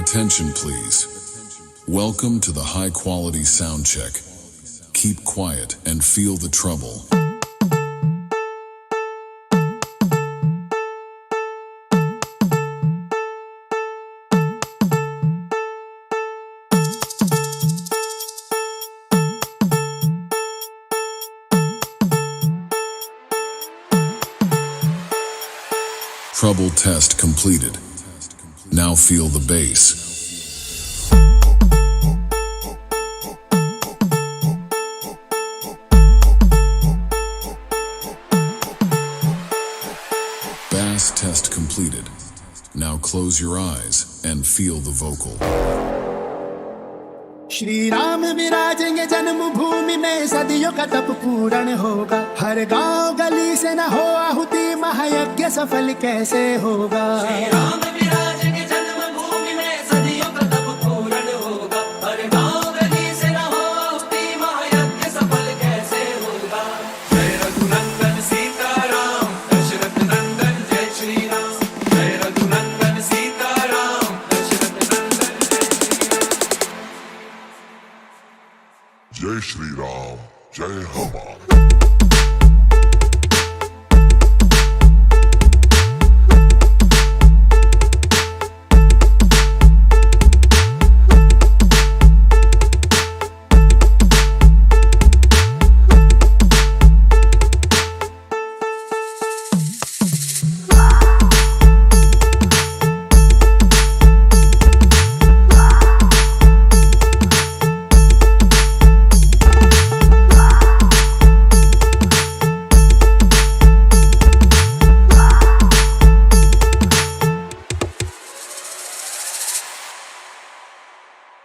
Attention please. Welcome to the high quality sound check. Keep quiet and feel the trouble. Trouble test completed. Now feel the bass. Bass test completed. Now close your eyes and feel the vocal. Shri Ram विराजेंगे जन्मभूमि में, सदियों का तप पूर्ण होगा। हर गांव गली से न हो आहुति, महायज्ञ सफल कैसे होगा।